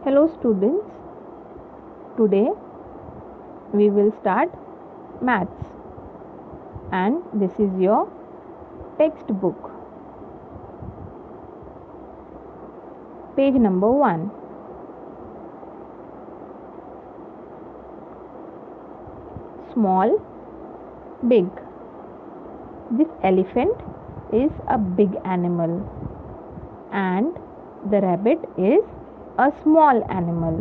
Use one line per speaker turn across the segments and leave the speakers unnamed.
Hello students, today we will start maths and this is your textbook. Page number 1. Small, big. This elephant is a big animal and the rabbit is a small animal.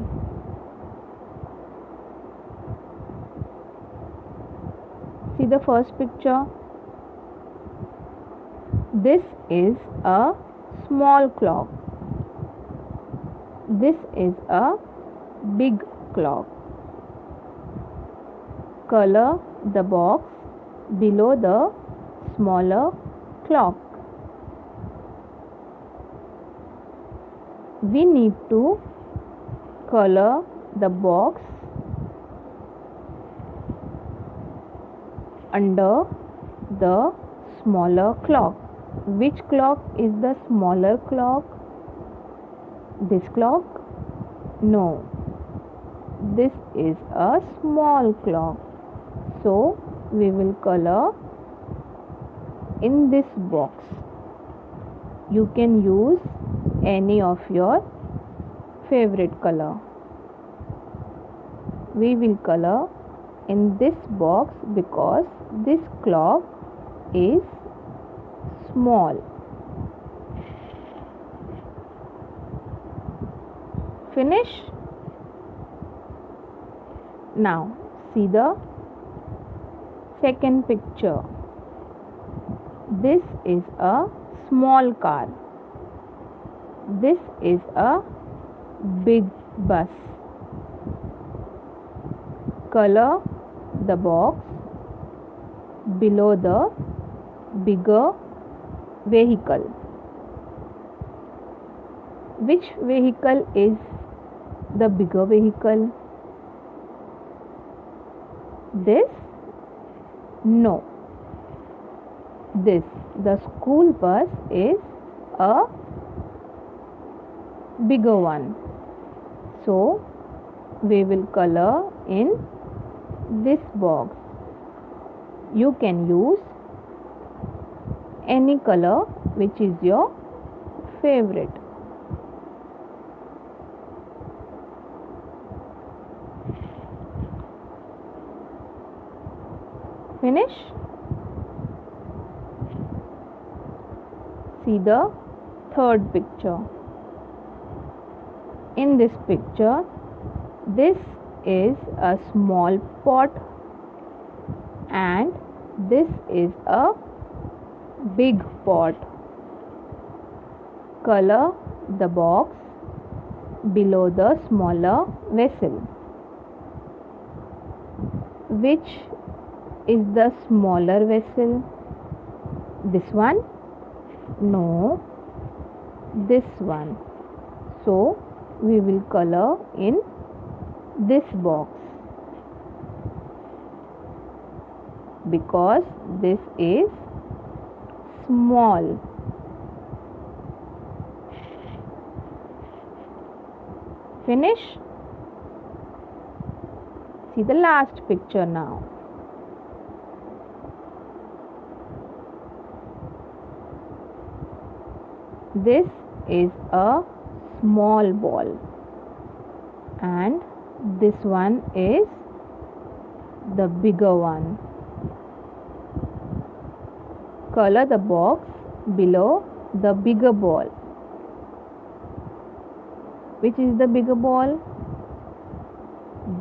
See the first picture. This is a small clock. This is a big clock. Color the box below the smaller clock. We need to color the box under the smaller clock. Which clock is the smaller clock? This clock? No. This is a small clock. So we will color in this box. You can use any of your favorite color. We will color in this box because this clock is small. Finish? Now see the second picture. This is a small car. This is a big bus. Color the box below the bigger vehicle. Which vehicle is the bigger vehicle? This? No. This, the school bus, is a bigger one. So we will color in this box. You can use any color which is your favorite. Finish? See the third picture. In this picture, this is a small pot and this is a big pot. Color the box below the smaller vessel. Which is the smaller vessel? This one? No, this one. So we will color in this box because this is small. Finish? See the last picture now. This is a small ball and this one is the bigger one. Color the box below the bigger ball. Which is the bigger ball?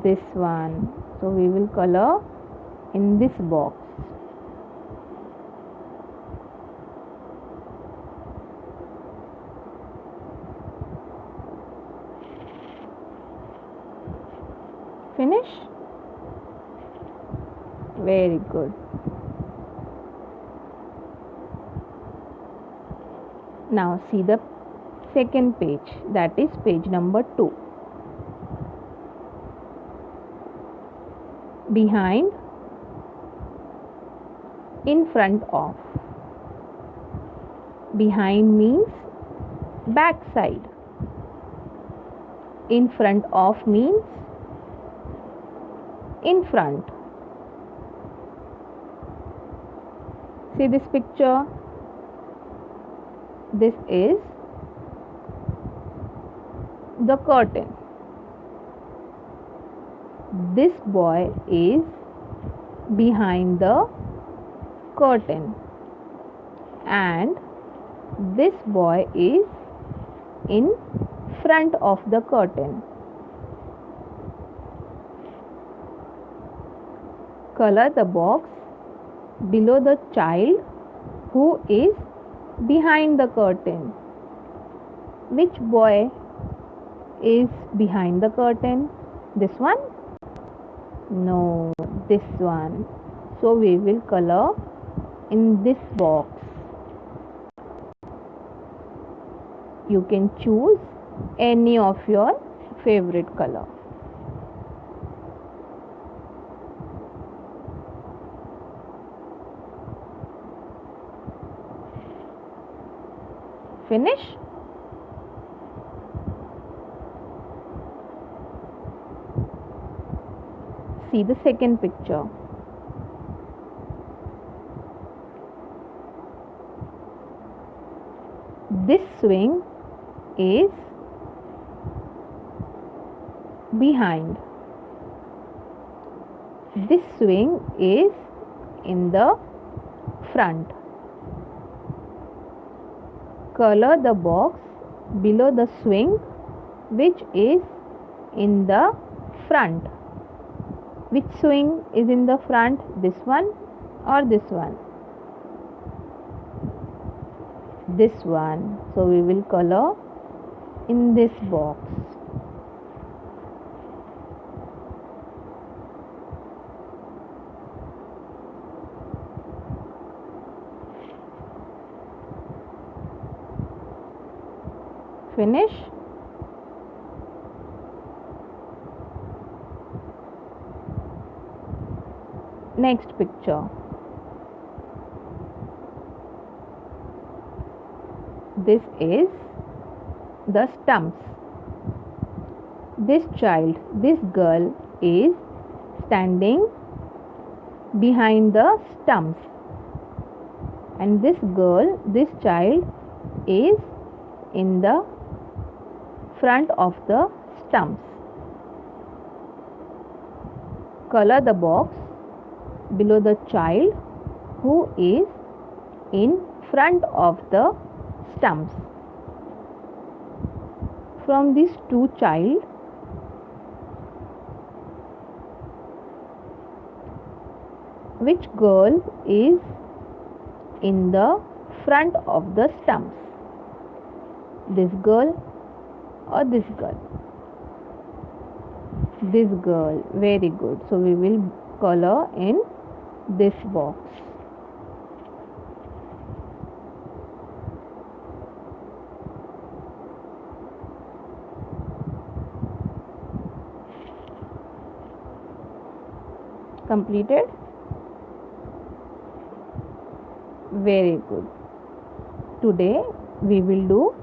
This one. So we will color in this box. Finish? Very good. Now see the second page, that is page number 2. Behind, in front of. Behind means back side. In front of means in front. See this picture. This is the curtain. This boy is behind the curtain, and this boy is in front of the curtain. Color the box below the child who is behind the curtain. Which boy is behind the curtain? This one? No, this one. So we will color in this box. You can choose any of your favorite color. Finish? See the second picture. This swing is behind. This swing is in the front. Color the box below the swing which is in the front. Which swing is in the front? This one or this one? This one. So we will color in this box. Finish? Next picture. This is the stumps. This child, this girl is standing behind the stumps, and this girl, this child is in the front of the stumps. Color the box below the child who is in front of the stumps. From these two child, which girl is in the front of the stumps? This girl or this girl? This girl. Very good. So we will color in this box. Completed? Very good. Today we will do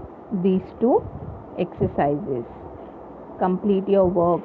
these two exercises. Complete your work.